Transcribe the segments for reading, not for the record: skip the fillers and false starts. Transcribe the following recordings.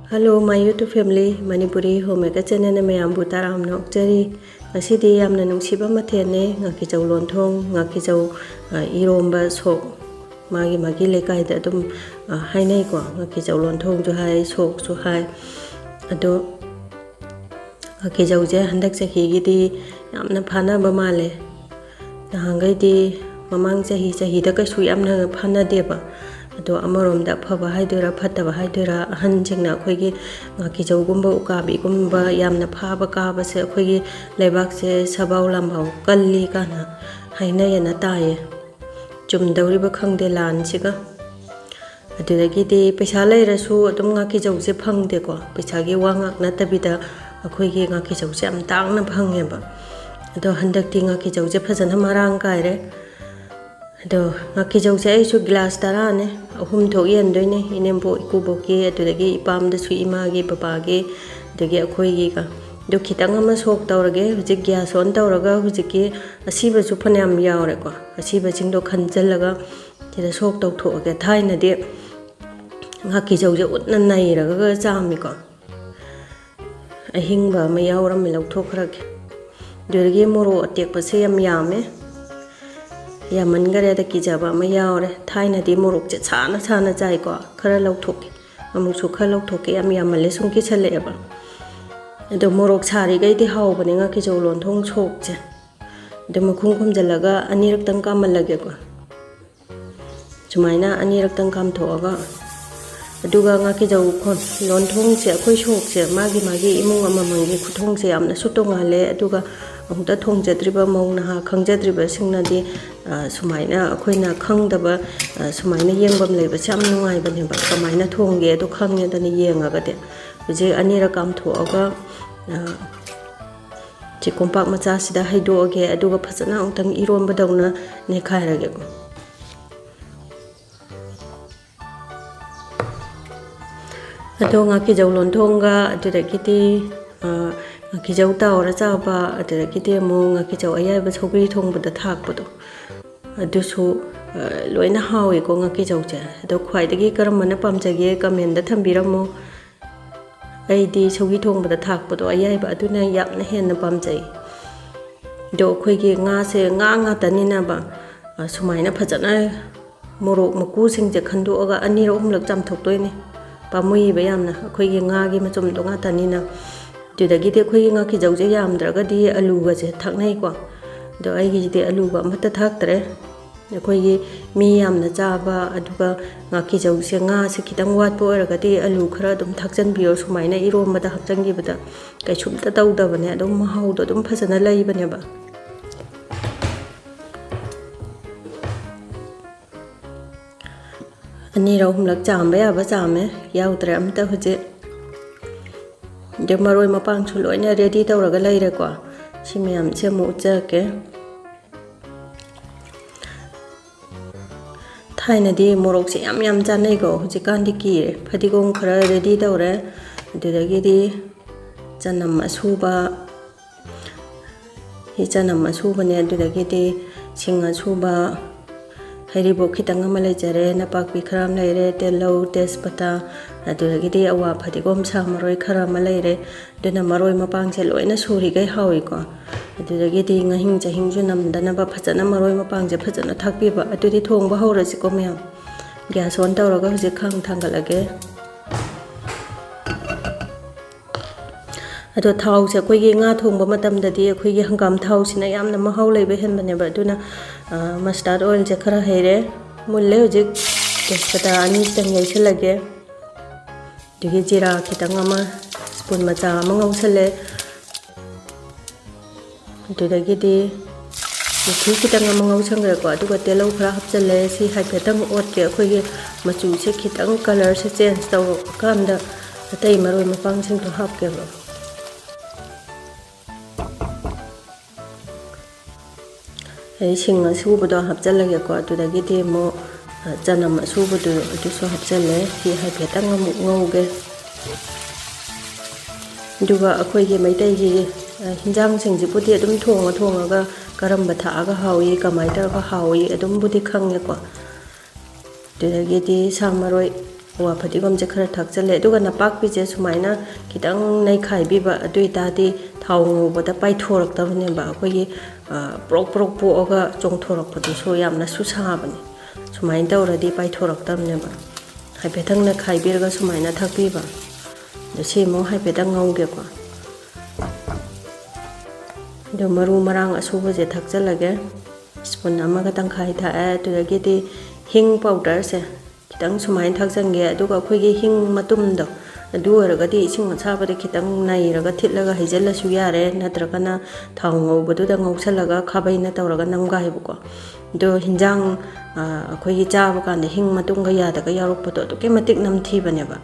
Hello, my YouTube family, Manipurihomemaker channel mayambu taram nokjari. Asidi yamna nungsiba mathene Ngakijou Lonthong Ngakijou Iromba Shok magi lekai da dum hainai ko Ngakijou Lonthong jo hai Shok jo hai ado Ngakijou je handak chahi gi di yamna phana ba male nahangai di mamang chahi da ka su yamna phana deba ado amarom da phaba haidura phataba haidura han jingna khoi gi Ngakijou gumba ukabi gumba yamna phaba ka ba se khoi gi lebak se sabau lambau kalli kana haina yana taye chum dauri ba khangde lan siga adu gi de paisa leira su adum Ngakijou se phangde ko paisa gi wangak na tabida khoi gi Ngakijou se am tang na phangye ba ado handak ti Ngakijou se phajana marang kai re ado Ngakijou se ai su glass tara ne ahum tho yen doi ne inembo ikubo ki adu gi ipam da su ima gi papa gi dagi akhoi gi ka do khitang ama sok tawrage hujik gas on tawraga hujiki asiba su phanam yawre ko asiba jingdo khanjalaga tira sok taw thoge thaina de Ngakijou je utna nai raga chami ko ahingba ma yawram mi law thokhrage durgi moro atek pa se yam yame yaman gare da kijaba ma yawre thaina di morok je chana chai ko khara law thoke amuk su khara law thoke yam yamale sung ki chale ba ado morok sari gai di haw bane Ngakijou Lonthong Shok je de makhung khum jalaga anirak tang kam lage ko chumaina anirak tang kam thoga aduga Ngakijou Lonthong se khoi shok se magi imung ama mangi khuthong se amna sutonga le aduga amta thongjadriba mong na ha khangjadriba singna di sumaina akhoina khangdaba sumaina yengbam leba cham nungai bane ba kamaina thongge ado khangye dani yenga ga de je anira kam thoga chi kompak macha sida haidoge aduga phajana ongtang iron badawna ne khairage ko ado Ngakijou Lonthong ga aduragiti Ngakijou tawra chaba aduragiti mo Ngakijou ayaiba chogri thongbada thakpado adusu loina hawi ko Ngakijou je ado khwaidagi karamana pamjage comment da thambiramo aidi chogri thongbada thakpado ayaiba aduna yapna henna pamjai do khoigi nga se nga tanina ba sumaina phajana morok maku singje khandu aga ani ro humlak cham thoktoini pamui ba yamna khoigi nga gi machum do nga tanina tudagi de khoigi Ngakijou je yamdraga di alu ga je thaknai ko do ai gi de alu ba mata thaktre khoigi mi yamna chaba aduga Ngakijou se nga se kitang wat po raga di alu khara dum thakjan biyo sumaina irom bada hakjangi bada kai chumta tawda bane adum mahau do dum phajana lai bane ba ani ro humlak chamba ya ba chame yautre amta huje de maroi mapang chu loina ready tawraga laire ko simyam che mu cha ke thaina di morok se yam chanai go hujikan di ki phadigong khara ready tawre adudagi di chanam asuba hi chanam asuba ne adudagi di singa suba haribo khitang ama lejare napakpi kharam leire telo tespata aduragi di awa phadigom samaroi kharam leire duna maroi mapang che loina suri gai hawi ko aduragi di ngahing chahing ju namdana ba phajana maroi mapang je phajana thakpi ba aduri thongba hora si ko myam gas on tawraga huje khang thangalage ado thau se koi gi nga thongba matam da di khoi gi hangam thau sina yamna mahau leibe hen bane ba duna mustard oil je khara heire mulle huje tespata ani tang yai chalage digi jira kitang ama spoon macha mangau sale dudagi di mithi kitang ama ngau changre ko aduga telo khara hapchale si haipetang ot ke khoi gi machu se kitang color se change taw kamda atai maroi mapang sing to hap ke ba ai singa subudo hapjalage ko adudagi di mo chanam subudo aduso hapjale hi haipetang amu ngauge duga akhoi gi maitai gi hinjang singji pudi adum thonga karamba thaga hawi kamai ta ga hawi adum budi khange ko tudagi di samaroi वा फतिगोमसे खरा थाकचले दुगा नापाकपिसे सुमाइना खितंग नैखाइबिबा अदुइतादि थाव ngobada पाइथोरक्तबनेबा अखोगी proc proc पोगा चोंथोरक्पदुसो यामना सुसाबने सुमाइन तौरदि पाइथोरक्तबनेबा हाइफेथंगना खाइबिरगा सुमाइना थाकपिबा दसेमो हाइफेथंग ngौगेको दो मरु Marang असुबजे थाकचलगे spoon अमगा तंखाइ थाए तुदगिदि हिंग powder से खितंग सुमाइन थाकजंगे अदुगा अखोगी हिंग मतुमदो अदु ओरगदि इसिंग असाबदि खितंग नाइरगा थिटलगा हैजलसु यारे नत्रगना थाव ngौबदुदा ngौसलगा खाबैना तौरगा नमगाइबको दो हिंजांग अखोगी चाब कांदे हिंग मतुंगा यादगा यारोकपदो अदुके मतिक नमथीबनेबा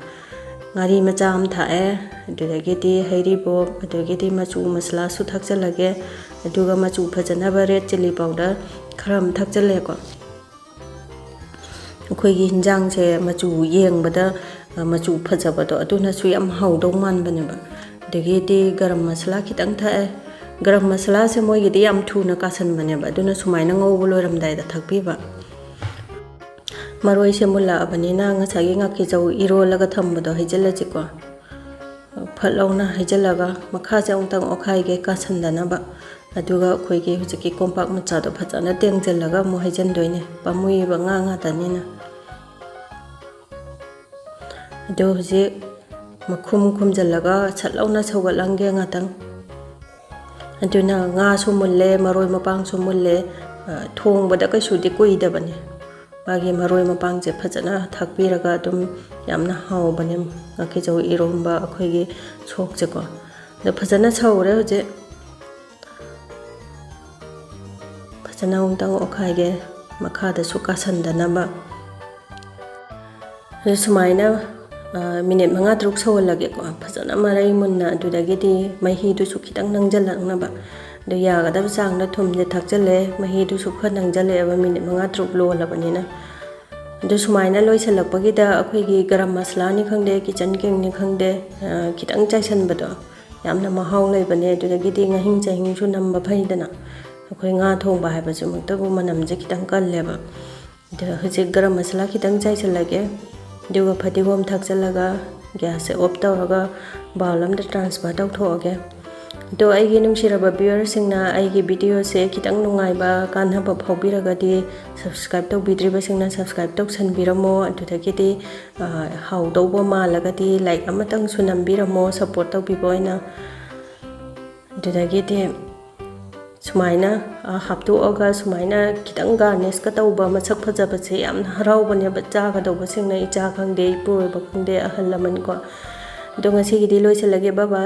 ngari macha am thae adugidi hairibo adugidi machu masala su thakchalage aduga machu phajana ba red chili powder kharam thakchale ko akhoi hinjang se machu yengbada machu phajabado aduna su yam haudong man baneba adugidi garam masala khitang thae garam masala se moi gidi yam thuna kasan baneba aduna sumaina ngau loram dai da thakpiba maroi se mulla abanina ngasagi ngakijou irolaga thambado haijalajiko phalawna haijalaga makha se ongtang okhai ge kasandana ba aduga khoige hujiki kompak macha do phajana tengjalaga mo haijandoine pamui ba nga tanina ado huji makhum khumjalaga chalawna saugalange ngatang aduna nga su mulle maroi mapang su mulle thongbada kai sudi koidabane मागी मरोय मपांगजे फजना थाकपिरगा तुम यामना हावबने ngakijou iromba अखोइगे सोकजेको the फजना छौरे होजे फजना उंतंग ओखाइगे मखादा सुकासनदनाबा सुमाइना minute मंगा तरुक सौलगेको फजना मरै मुन्ना दुदगिदि महीदु सुखितंग नंगजलंगनाबा दो यागदब चांगना थुमजे थाकचले महीदु सुख नंगजले अब minute मंगा तरुक लोलबनिना दो सुमाइना लोइसलकपगिदा अखोइगी गरम मसला नि खंगदे किचन किंग नि खंगदे खितंग चाइसनबदो यामना महाव लैबने दुदगिदि ngahing chahing su namba phaidana अखोइ nga thongba हाइबसु मक्तबु मनमजे खितंग कल्लेबा द हजे गरम मसला खितंग चाइसलगे दुगा फतिगोम थाकचलगा गैस से ऑफ तौरगा बाउल अमदा ट्रांसफर तौथोगे दो आइगे नुंगसिरबा व्यूअर सिंगना आइगे वीडियो से खितंग नुंगाइबा कानहबा फाउबिरगदि सब्सक्राइब तौबिद्रिबा सिंगना सब्सक्राइब तौसनबिरमो अदुदगिदि हाउदौबा मालगदि लाइक अमतंग सुनमबिरमो सपोर्ट तौबिबोइना अदुदगिदि सुमाइना हाप्तोअगा सुमाइना खितंग गार्निश का तौबा मसक फजबसे यामना हराउबने बच्चागदौबा सिंगना इचा खंगदे इपुरबा खंगदे अहल लमन को दो ngasi gidi loiselage baba